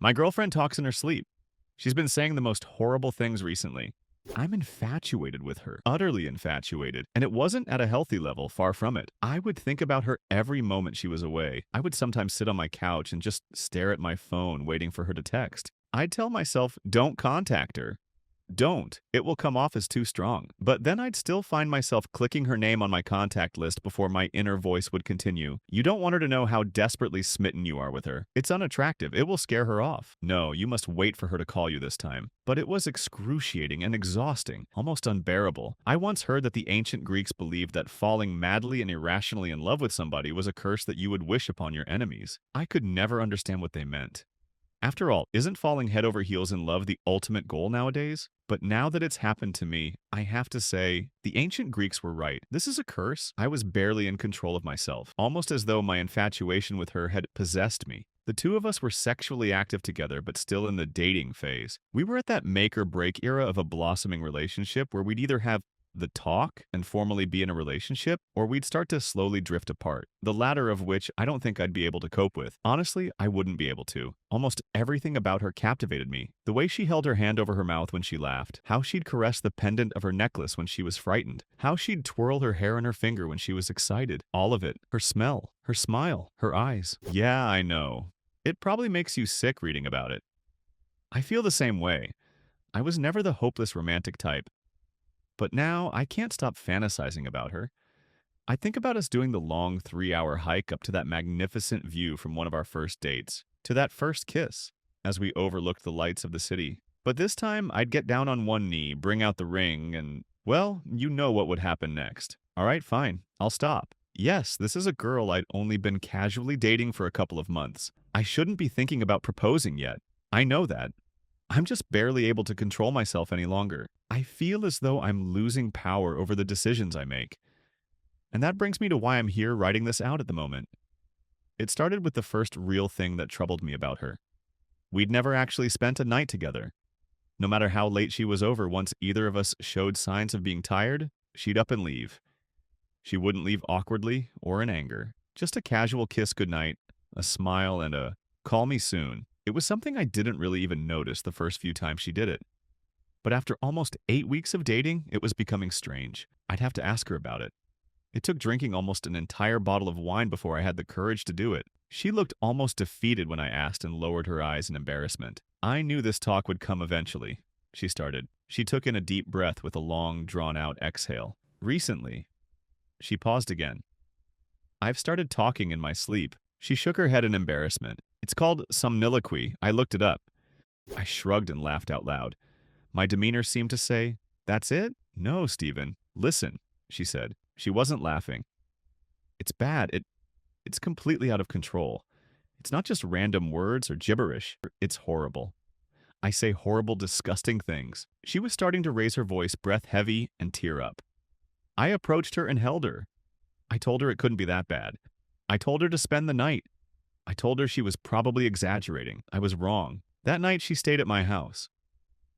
My girlfriend talks in her sleep. She's been saying the most horrible things recently. I'm infatuated with her, utterly infatuated, and it wasn't at a healthy level, far from it. I would think about her every moment she was away. I would sometimes sit on my couch and just stare at my phone, waiting for her to text. I'd tell myself, don't contact her. Don't. It will come off as too strong. But then I'd still find myself clicking her name on my contact list before my inner voice would continue. You don't want her to know how desperately smitten you are with her. It's unattractive. It will scare her off. No, you must wait for her to call you this time. But it was excruciating and exhausting, almost unbearable. I once heard that the ancient Greeks believed that falling madly and irrationally in love with somebody was a curse that you would wish upon your enemies. I could never understand what they meant. After all, isn't falling head over heels in love the ultimate goal nowadays? But now that it's happened to me, I have to say, the ancient Greeks were right. This is a curse. I was barely in control of myself, almost as though my infatuation with her had possessed me. The two of us were sexually active together, but still in the dating phase. We were at that make or break era of a blossoming relationship where we'd either have the talk and formally be in a relationship, or we'd start to slowly drift apart, the latter of which I don't think I'd be able to cope with. Honestly, I wouldn't be able to. Almost everything about her captivated me. The way she held her hand over her mouth when she laughed, how she'd caress the pendant of her necklace when she was frightened, how she'd twirl her hair on her finger when she was excited. All of it. Her smell, her smile, her eyes. Yeah, I know. It probably makes you sick reading about it. I feel the same way. I was never the hopeless romantic type. But now, I can't stop fantasizing about her. I think about us doing the long 3-hour hike up to that magnificent view from one of our first dates, to that first kiss, as we overlooked the lights of the city. But this time, I'd get down on one knee, bring out the ring, and, well, you know what would happen next. All right, fine, I'll stop. Yes, this is a girl I'd only been casually dating for a couple of months. I shouldn't be thinking about proposing yet. I know that. I'm just barely able to control myself any longer. I feel as though I'm losing power over the decisions I make. And that brings me to why I'm here writing this out at the moment. It started with the first real thing that troubled me about her. We'd never actually spent a night together. No matter how late she was over, once either of us showed signs of being tired, she'd up and leave. She wouldn't leave awkwardly or in anger. Just a casual kiss goodnight, a smile, and a call me soon. It was something I didn't really even notice the first few times she did it. But after almost 8 weeks of dating, it was becoming strange. I'd have to ask her about it. It took drinking almost an entire bottle of wine before I had the courage to do it. She looked almost defeated when I asked and lowered her eyes in embarrassment. I knew this talk would come eventually, she started. She took in a deep breath with a long, drawn-out exhale. Recently, she paused again. I've started talking in my sleep. She shook her head in embarrassment. It's called somniloquy. I looked it up. I shrugged and laughed out loud. My demeanor seemed to say, "That's it? No, Stephen. Listen," she said. She wasn't laughing. "It's bad. It's completely out of control. It's not just random words or gibberish. It's horrible. I say horrible, disgusting things." She was starting to raise her voice, breath heavy, and tear up. I approached her and held her. I told her it couldn't be that bad. I told her to spend the night. I told her she was probably exaggerating. I was wrong. That night she stayed at my house.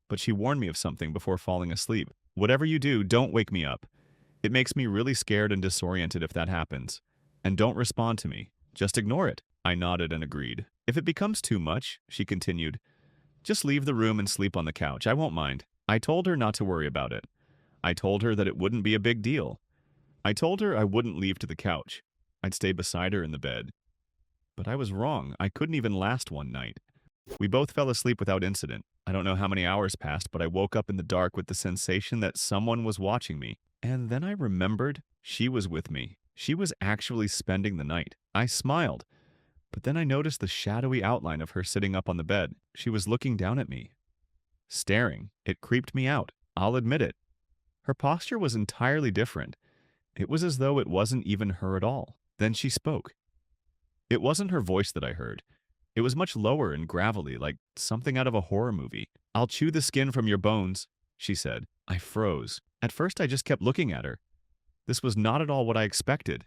But she warned me of something before falling asleep. "Whatever you do, don't wake me up. It makes me really scared and disoriented if that happens. And don't respond to me. Just ignore it." I nodded and agreed. "If it becomes too much," she continued, "just leave the room and sleep on the couch. I won't mind." I told her not to worry about it. I told her that it wouldn't be a big deal. I told her I wouldn't leave to the couch. I'd stay beside her in the bed. But I was wrong. I couldn't even last one night. We both fell asleep without incident. I don't know how many hours passed, but I woke up in the dark with the sensation that someone was watching me. And then I remembered she was with me. She was actually spending the night. I smiled, but then I noticed the shadowy outline of her sitting up on the bed. She was looking down at me, staring. It creeped me out. I'll admit it. Her posture was entirely different. It was as though it wasn't even her at all. Then she spoke. It wasn't her voice that I heard. It was much lower and gravelly, like something out of a horror movie. "I'll chew the skin from your bones," she said. I froze. At first, I just kept looking at her. This was not at all what I expected.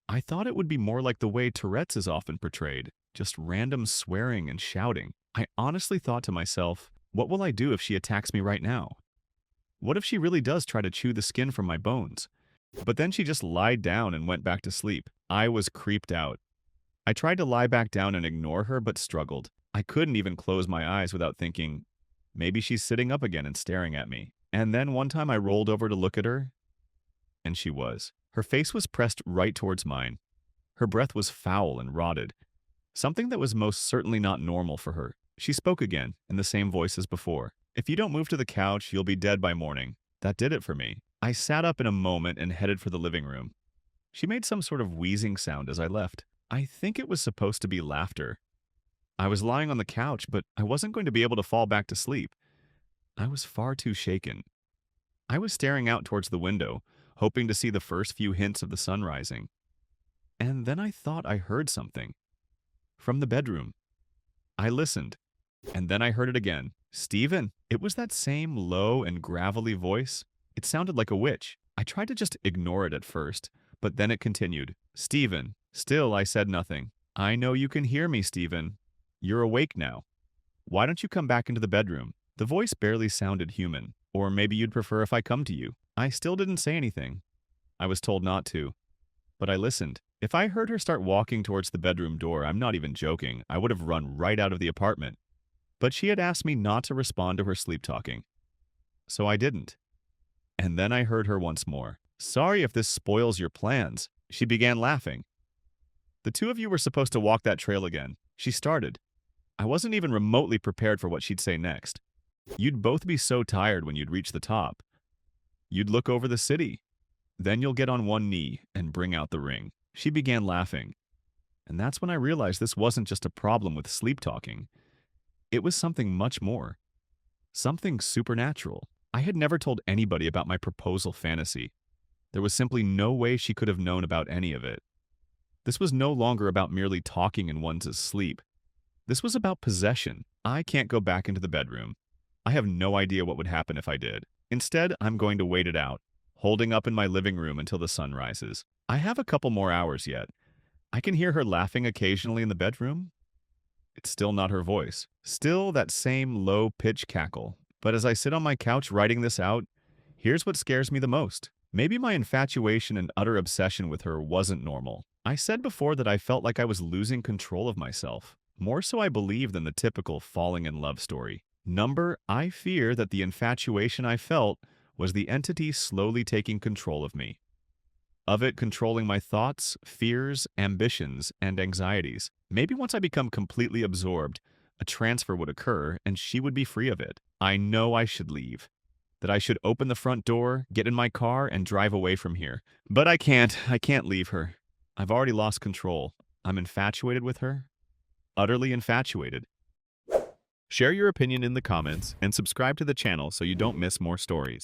I thought it would be more like the way Tourette's is often portrayed, just random swearing and shouting. I honestly thought to myself, what will I do if she attacks me right now? What if she really does try to chew the skin from my bones? But then she just lied down and went back to sleep. I was creeped out. I tried to lie back down and ignore her, but struggled. I couldn't even close my eyes without thinking, maybe she's sitting up again and staring at me. And then one time I rolled over to look at her, and she was. Her face was pressed right towards mine. Her breath was foul and rotted, something that was most certainly not normal for her. She spoke again, in the same voice as before. "If you don't move to the couch, you'll be dead by morning." That did it for me. I sat up in a moment and headed for the living room. She made some sort of wheezing sound as I left. I think it was supposed to be laughter. I was lying on the couch, but I wasn't going to be able to fall back to sleep. I was far too shaken. I was staring out towards the window, hoping to see the first few hints of the sun rising. And then I thought I heard something. From the bedroom. I listened, and then I heard it again. "Stephen." It was that same low and gravelly voice. It sounded like a witch. I tried to just ignore it at first, but then it continued. "Stephen." Still, I said nothing. "I know you can hear me, Stephen. You're awake now. Why don't you come back into the bedroom?" The voice barely sounded human. "Or maybe you'd prefer if I come to you." I still didn't say anything. I was told not to. But I listened. If I heard her start walking towards the bedroom door, I'm not even joking, I would have run right out of the apartment. But she had asked me not to respond to her sleep talking. So I didn't. And then I heard her once more. "Sorry if this spoils your plans." She began laughing. "The two of you were supposed to walk that trail again." She started. I wasn't even remotely prepared for what she'd say next. "You'd both be so tired when you'd reach the top. You'd look over the city. Then you'll get on one knee and bring out the ring." She began laughing. And that's when I realized this wasn't just a problem with sleep talking. It was something much more. Something supernatural. I had never told anybody about my proposal fantasy. There was simply no way she could have known about any of it. This was no longer about merely talking in one's sleep. This was about possession. I can't go back into the bedroom. I have no idea what would happen if I did. Instead, I'm going to wait it out, holding up in my living room until the sun rises. I have a couple more hours yet. I can hear her laughing occasionally in the bedroom. It's still not her voice. Still that same low-pitched cackle. But as I sit on my couch writing this out, here's what scares me the most. Maybe my infatuation and utter obsession with her wasn't normal. I said before that I felt like I was losing control of myself. More so I believe than the typical falling in love story. I fear that the infatuation I felt was the entity slowly taking control of me. Of it controlling my thoughts, fears, ambitions, and anxieties. Maybe once I become completely absorbed, a transfer would occur and she would be free of it. I know I should leave. That I should open the front door, get in my car, and drive away from here. But I can't. I can't leave her. I've already lost control. I'm infatuated with her. Utterly infatuated. Share your opinion in the comments and subscribe to the channel so you don't miss more stories.